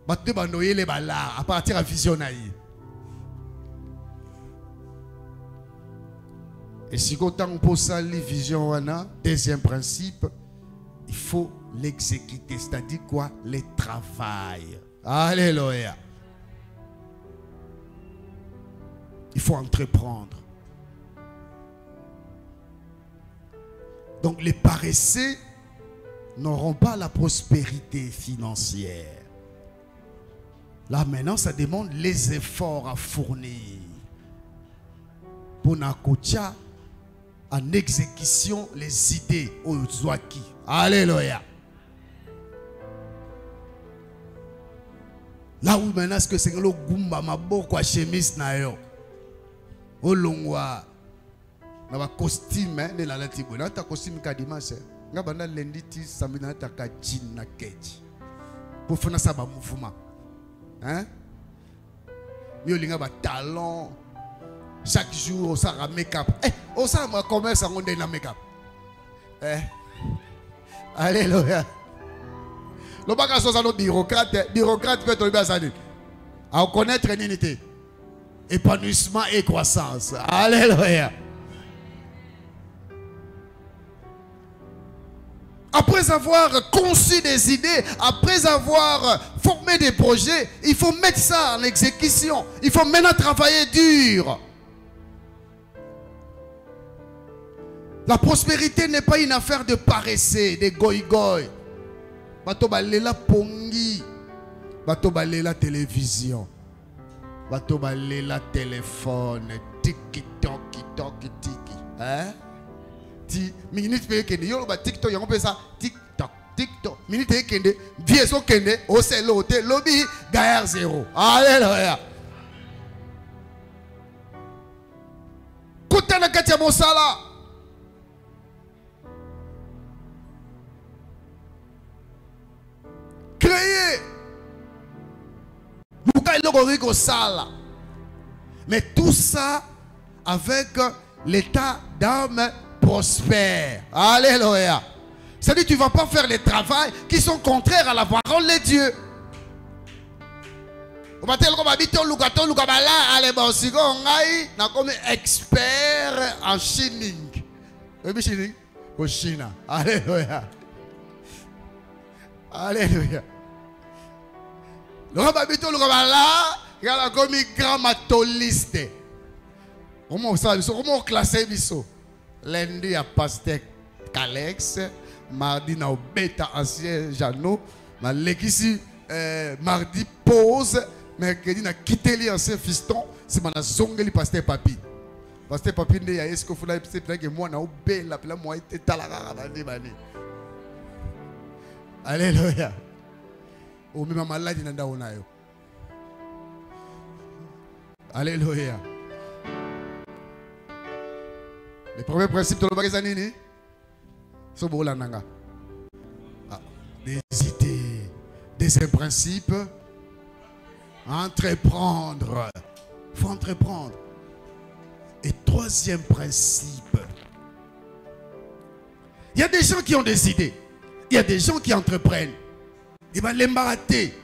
Batte bandoyer les bala à partir à visionnaire. Et si on pour ça les visions, deuxième principe, il faut l'exécuter. C'est-à-dire quoi? Le travail. Alléluia. Il faut entreprendre. Donc les paresseux n'auront pas la prospérité financière. Là maintenant, ça demande les efforts à fournir. Pour Nakotia, en exécution les idées au Zwaki. Alléluia. Là où maintenant ce que c'est le gumba maboko à chemise na yo. Au longwa. Na ba costume ne la latibo. Na ta costume ka dimanche. Nga banda lundi ti samedi na ta ka jean na keji. Pour faire ça ba mouvement. Hein? Yo linga ba talon. Chaque jour, on s'en make-up. On s'en commerce en on make-up. Alléluia. Le bagage sont nos bureaucrates fait tomber à ça. À connaître l'unité, épanouissement et croissance. Alléluia. Après avoir conçu des idées, après avoir formé des projets, il faut mettre ça en exécution. Il faut maintenant travailler dur. La prospérité n'est pas une affaire de paresseux, de goy-goy. Bato balela pongi. Bato balela télévision. Bato balela téléphone. Tiki-tok, tiki. Hein? Minute pe kende. Yo ba TikTok, yon pe ça. TikTok. Minute kende. Vie so kende. Ose lote. Lobby. Gaillard zéro. Alléluia. Koutana katia mosala. Créer. Mais tout ça avec l'état d'âme prospère. Alléluia. C'est-à-dire que tu ne vas pas faire les travaux qui sont contraires à la parole de Dieu. On va dire expert en chining. Au Chine. Alléluia. Alléluia. Le rababito le rabala, il y a comme grand matoliste. Comment ça, comment classer biso? Lundi à pasteur Calex, mardi na bêta ancien Jano, ma legisi mardi pause, mercredi na quitté li ancien fiston, c'est ma zongeli pasteur Papi. Pasteur Papi ne ya est-ce que faut c'est que moi na obé la pla moi était talara bani. Alléluia. Ou même maladie nanda onayo. Alléluia. Le premier principe de l'obéissance, c'est Bolananga. Des idées, des principes. Entreprendre. Il faut entreprendre. Et troisième principe. Il y a des gens qui ont des idées. Il y a des gens qui entreprennent. Ils vont l'embarrater.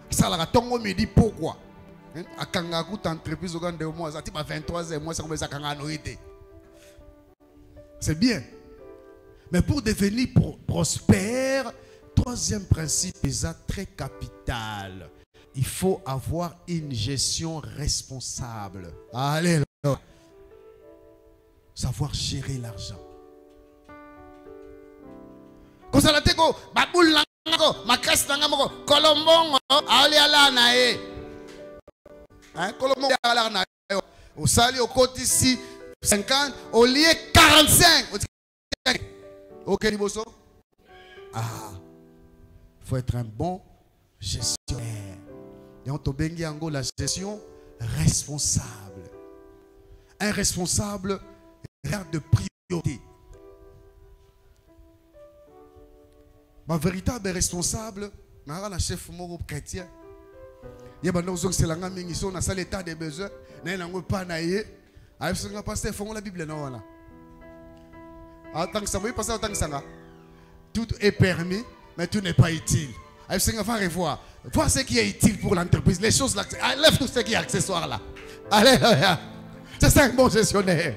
Ça, la tongo me dit pourquoi. À Kangaku, entreprise au Gande au mois, ça type à 23 ans, moi ça commence à Kanganoïté. C'est bien. Mais pour devenir prospère, troisième principe est très capital. Il faut avoir une gestion responsable. Allez, savoir gérer l'argent. Comme ça, la teko, baboul nango, makas nango, Colombon, allez à la nae. Hein, Colombon à la nae. Au sali au côté ici 50, au lieu 45. Ok, Niboso? Ah, il faut être un bon gestionnaire. Et on tobengi ango la gestion responsable. Un responsable regarde de priorité. Ma véritable responsable, je suis chef chrétien. Il y a des gens qui sont dans l'état des besoins. Il y a des gens qui sont pasteur la Bible. Tout est permis, mais tout n'est pas utile. Il faut revoir. Voir ce qui est utile pour l'entreprise. Les choses là. Lève tout ce qui est accessoire là. Alléluia. C'est ça un bon gestionnaire.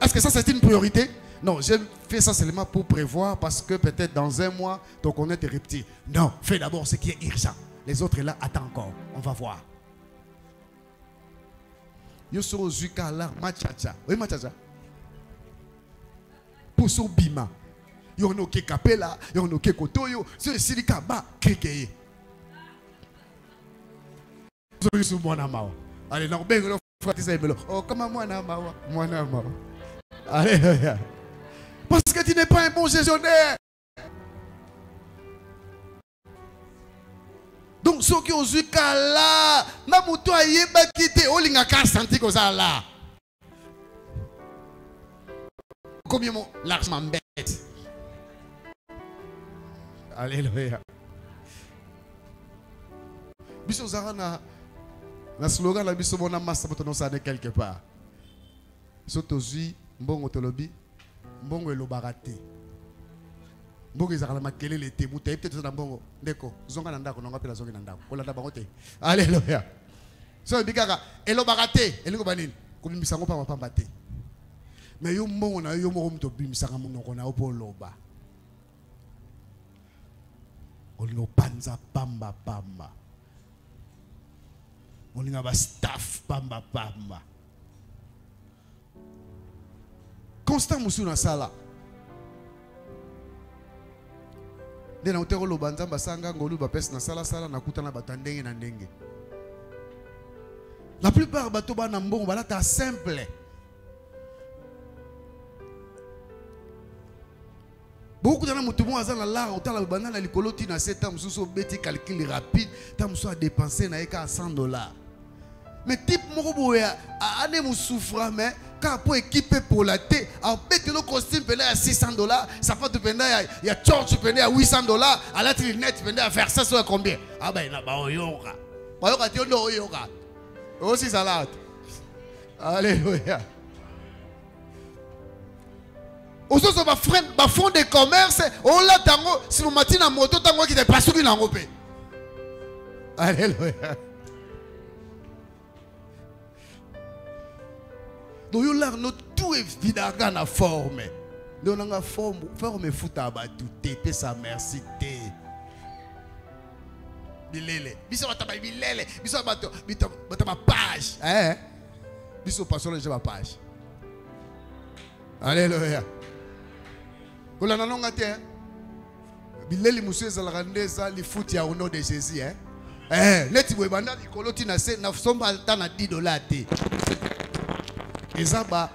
Est-ce que ça c'est une priorité? Non, je fais ça seulement pour prévoir parce que peut-être dans un mois, ton compte est repti. Non, fais d'abord ce qui est urgent. Les autres là, attends encore. On va voir. Yo so zuka la machacha. Oui machacha. Pour so bima. Yo no ke kapela, yo no ke kotoyo, so silika ba kekeye. So yusu mwana mawa. Allez, non bengo frati sa emelo. Oh, comment mwana mawa? Mwana mawa. Alléluia. Parce que tu n'es pas un bon gestionnaire. Donc, ceux qui ont eu là, Namuto a yeba quitté, Olinga ka senti que ça là. Combien mon largement bête. Alléluia. Biso Zara na slogan la biso mona massa pour nous saner quelque part. Sotozi mbongo tolobi. Mbongo elobaraté. Mbongo ezakala makelele te muta peut-être na mbongo ndeko zonga na ndako nanga pela zonga na ndako kolanda bango te. Alléluia. So bikaka elobaraté elingo banini kubimbisa ngo pa pamba te. Mais yo mbongo na yo moko mto bimbisa nga monoko na opo loba. Olino panza pamba pamba. Olinga ba staff pamba pamba. Constant Moussou na sala. Dena utero lo banza basanga ngolu ba pes na sala sala na kuta na batandenge na ndenge. La plupart bato ba na mbongo balata simple. Beaucoup d'ana mutumo azana la otala banana likoloti na 7 ans mususu beti calcul rapide, ta musu a dépenser na eka $100. Mais type moko boya ane musufra mais quand pour équiper pour la thé, en fait le costume pendant à $600, ça fait pendant il y a church pendant à $800, à la trinette pendant à faire ça soit combien? Ah ben là ba oyoka. Ba oyoka ti ono oyoka. Aussi salade. Alléluia. Aussi so ba fond de commerce, on la tango si mon matin na moto tango qui te passe qui na ngopé. Alléluia. Donc, tout est vidé dans la forme. Nous avons forme fout à battre. T'es sa merci. Bilele. Biso bataba bilele. Biso bataba page. Hein? Biso passons le jeu à page. Alléluia. Vous l'avez noté. Bilele monsieur Zalrandeza li fout ya au nom de Jésus. Hein? Leti webanda likoloti na se na somba na $10. Ezaba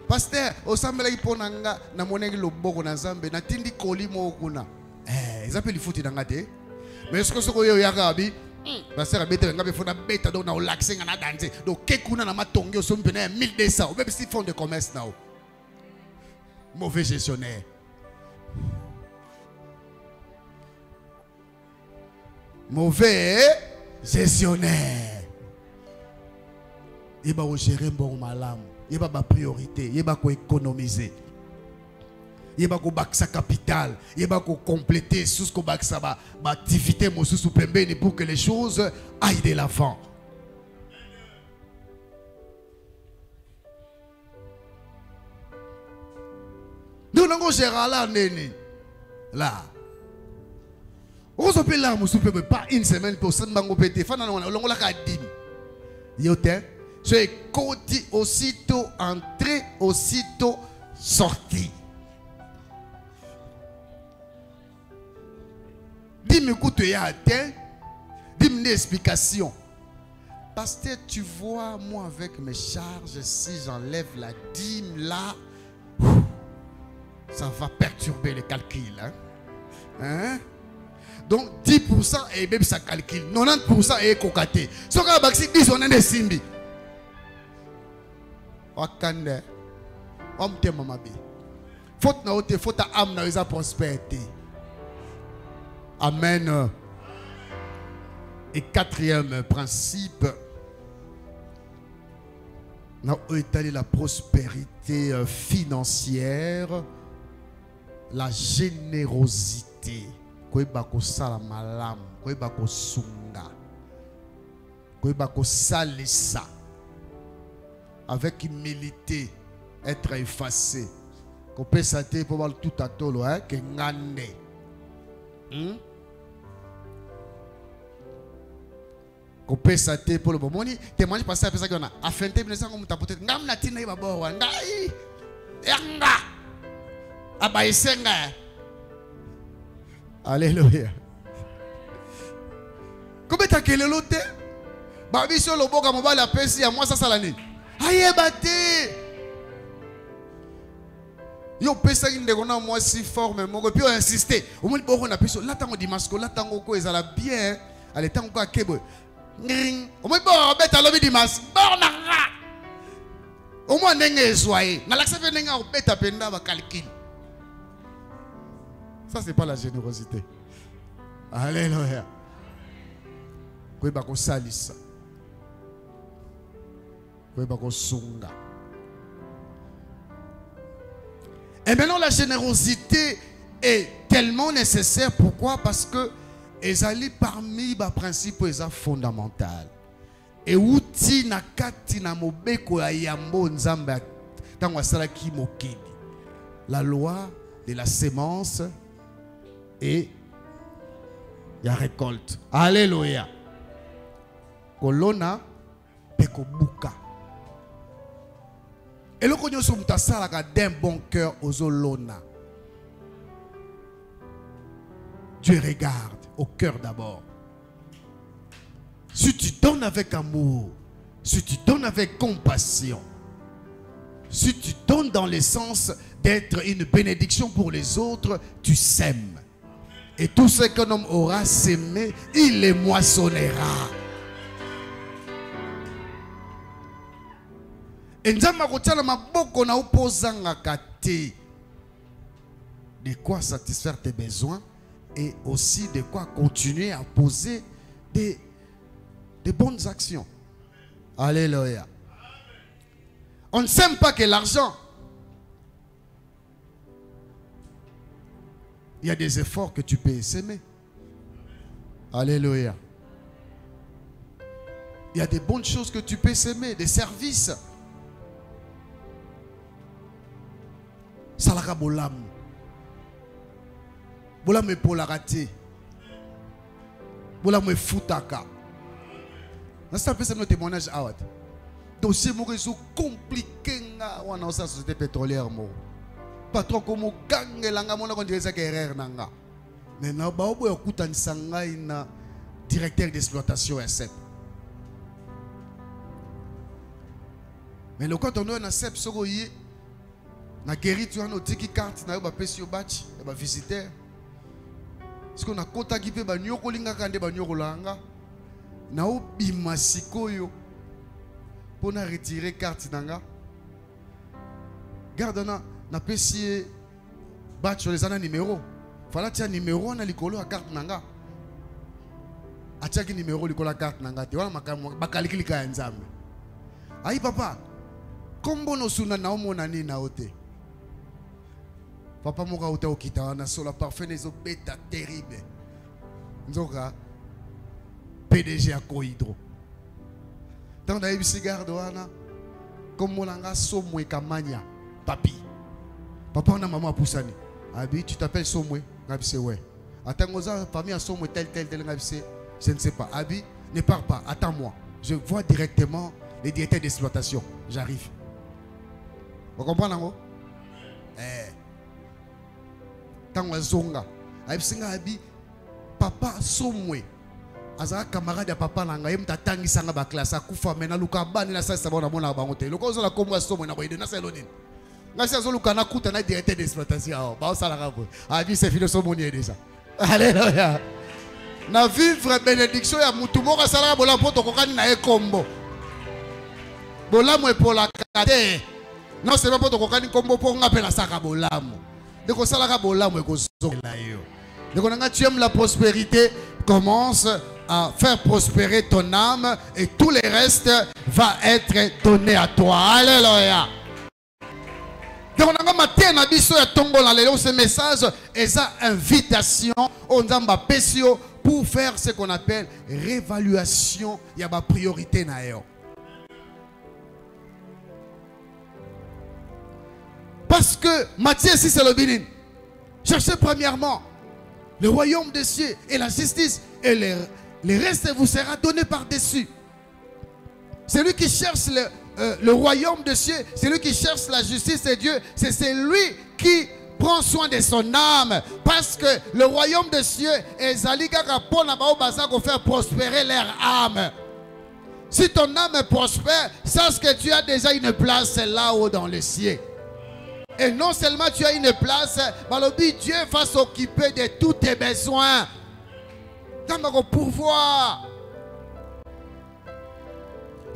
pasteur osambela iponanga na monengi loboko na Nzambe na tindi kolimo okuna ezape lifuti nanga te mais ce que soko yo yakabi pasteur abete ngabe fona beta donc na olaxinga na danser donc kekuna na matongi osombi na 1200 ou même si fond de commerce now mauvais gestionnaire il va gérer bon malam. Il va ba priorité, il va économiser. Il va sa capital, il va compléter sous ce activité pour que les choses aillent de l'avant. Nous n'avons pas là, là. On se peut là, pas une semaine pour ça, on peut te faire la dîme. Yote, c'est côté aussitôt entré, aussitôt sorti. Dis-moi, écoute, il y a atteint. Dis-moi une explication. Pasteur, tu vois, moi avec mes charges, si j'enlève la dîme là, ça va perturber le calcul. Hein? Donc 10% et même ça calcule. 90% est cocaté. Ce qu'on a baxi 10 on a des simbi. Wakande. Homme te mamabi. Faute na ote, faute à âme na isa prospérité. Amen. Et quatrième principe, nous avons étalé la prospérité financière, la générosité. Koibako sala malam, koibako sunga, koibako salisa, avec humilité, être effacé. Qu'on peut s'attendre pour voir tout à tolo, hein, que ngande. Qu'on peut s'attendre pour le moment. Témoignage passé à ça qu'on a. Affinité, bien sûr, comme tu as peut-être. Ngam na tina iba bo wanga. Yanga. Abaïsenga. Alléluia. Comment tu as quel l'autre? Babi sur le boga mobile la pesi à moi ça salani. Aïe bate. Yo pesa inde kona moi si fort mais mon puis on insister. Au moins on a pesa là tango dimasco là tango ko ezala bien. Allez tango ko akebo. Ngring. Au moins bon beta lobi dimas. Bornanga. Au moins ndenge ezoye. Na l'accepter ndenge o beta penda ba calcul. Ça, ce n'est pas la générosité. Alléluia. Koibako salisa. Koibako sunga. Et maintenant, la générosité est tellement nécessaire. Pourquoi? Parce que ils allaient parmi les principes fondamentaux. Et outi nakati na mobeko ya yambo nzamba tango salaki mokedi. La loi de la sémence et la récolte. Alléluia. Kolona peko buka. Et le konyo so mutasalaka d'un bon cœur aux olona. Dieu regarde au cœur d'abord. Si tu donnes avec amour, si tu donnes avec compassion, si tu donnes dans le sens d'être une bénédiction pour les autres, tu sèmes. Et tout ce qu'un homme aura sémé, il les moissonnera. Et de quoi satisfaire tes besoins et aussi de quoi continuer à poser des bonnes actions. Alléluia. On ne sème pas que l'argent. Il y a des efforts que tu peux s'aimer. Alléluia. Il y a des bonnes choses que tu peux s'aimer, des services. Salaka bolam. Bolam e polarate. Bolam e futaka. C'est un peu ça notre témoignage. Dossier mo réseau compliqué nga wana sa société pétrolière mo. Patron comme gang langa mona ko direza ke erreur nanga. Mais na ba obo yakutanisa ngai na directeur d'exploitation SF. Mais le quand on a un SF soko yi na guéri tu as nos tiki carte na yo ba pesi yo batch e ba visiteur. Parce qu'on a contacté pe ba nyoko linga kande ba nyoko langa. Na obima sikoyo pour retirer carte nanga. Garde na pesi batch les ana numéro. Fala tia numéro na likolo a carte nanga. Atia ki numéro likolo a carte nanga te wana makambo bakalikili ka nzambe. Ayi papa, kombo no suna na omona ni na ote. Papa moka uta okita na sola parfait les bêta terrible. Nzoka PDG à Cohydro. Tant d'ailleurs cigare doana comme mon langa somwe kamanya papi. Papa on a maman poussani. Abi tu t'appelles somwe? Ngabi c'est ouais. Attends ngoza famille à somwe tel ngabi c'est je ne sais pas. Abi ne pars pas, attends-moi. Je vois directement les directeurs d'exploitation. J'arrive. Vous comprenez non? Tant zonga. Abi singa abi papa somwe. Azara camarade ya papa nanga yem tatangi sanga ba classe akufa mena luka bani na sasa bona mona bango te loko zola komwa somo na boyede na selonine ngasi azoluka na kuta na directeur d'exploitation ba osala rabo abi c'est fini somo ni déjà alléluia na vivre bénédiction ya mutu moko sala bola poto kokani na ekombo bolamu epola kate non c'est pas poto kokani kombo po ngapela saka bolamu ndeko sala ka bolamu ekozongela yo ndeko nanga tu aimes la prospérité, commence à faire prospérer ton âme et tout le reste va être donné à toi. Alléluia. Donc on a matin na biso ya tongo la lelo ce message et ça invitation on zamba pesio pour faire ce qu'on appelle réévaluation ya ba priorité na yo. Parce que Matthieu 6 c'est le binin. Cherchez premièrement le royaume des cieux et la justice et les restes vous sera donné par-dessus. Celui qui cherche le royaume des cieux, celui qui cherche la justice de Dieu, c'est celui qui prend soin de son âme. Parce que le royaume des cieux est pour faire prospérer leur âme. Si ton âme est prospère, sache que tu as déjà une place là-haut dans les cieux. Et non seulement tu as une place, mais Dieu va s'occuper de tous tes besoins. Dans ton pouvoir.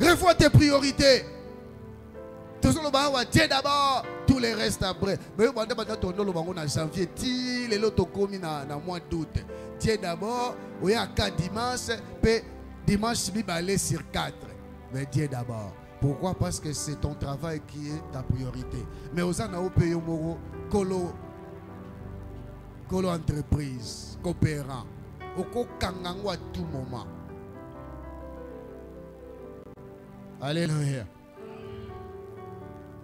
Revois tes priorités. Dieu d'abord, tous les restes après. Mais en janvier, mois d'août. Dieu d'abord, il y a 4 dimanches, puis dimanche, il aller sur 4. Mais Dieu d'abord. Pourquoi? Parce que c'est ton travail qui est ta priorité. Mais aux années pays colo entreprise, coopérant, au kangango à tout moment. Alléluia.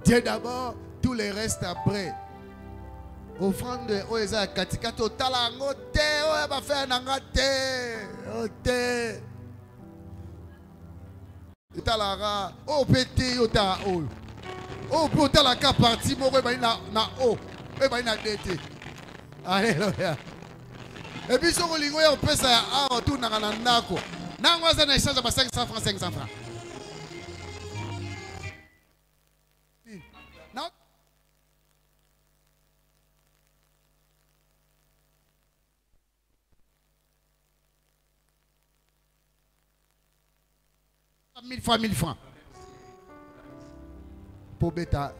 Dieu d'abord, tous les restes après. Offrande oeza katikato talango te oya ba faire nanga te. Talara o pété ota o o pota la ka parti mo ba na o e ba na dete. Alléluia. Et puis sur lingo ya pesa ya a tout na ndako nango za na échange ba 500 francs non. Mille fois 1000 francs. Pour bêta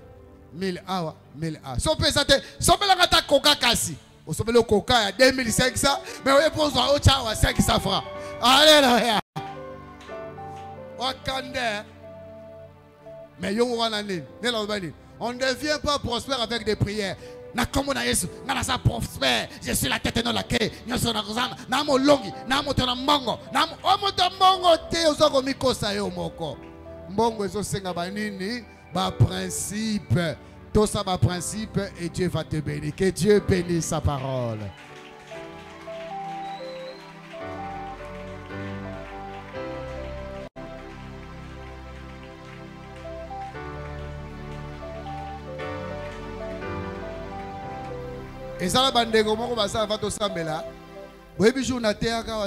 1000 awa 1000 a. Si on peut ça, si on peut la gata coca cassi. On se met le coca à 2500, mais on pose au tchao à 500 francs. Alléluia. Mais on ne devient pas prospère avec des prières. Na comme na Yesu, na sa prospère. Je suis la tête dans la quai. Nyoso na kozanga, na mo longi, na mo tona mbongo, na mo moto mbongo te ozoko mikosa yo moko. Mbongo ezo senga ba nini? Ba principe. Tout ça ba principe et Dieu va te bénir. Que Dieu bénisse sa parole. Et ça, la bande va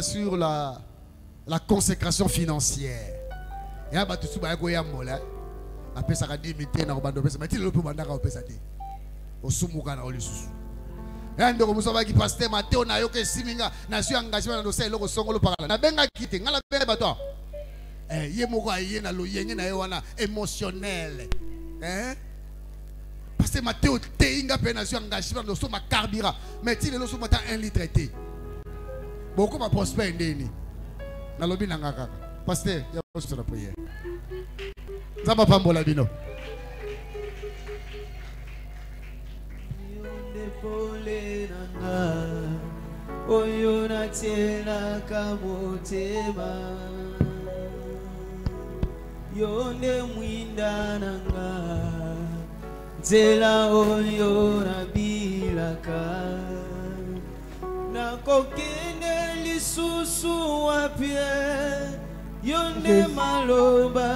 sur la consécration financière. Et là, tout ça, il y a après ça, il y a des mais il y a des au Sumuka, au Lissus. Et là, il y a pasteur Matteo, na yoke siminga, na suis engagé dans le dossier, le songolo par là. Na benga quitté, na la benga bato. Yemoko yé na lo yenge na yowana émotionnel. Hein? Parce que Matteo Teinga Pénation engagement de son carburant. Mais il est là sur 1 litre. Beaucoup de prospères ndeni. Na lobi na ngaka. Pasteur, il y a sur la prière. Zamba pambola bino. pole nanga oyo natielaka motema yonde mwinda nanga nzela oyo nabilaka nakokende lisusu wapie yonde maloba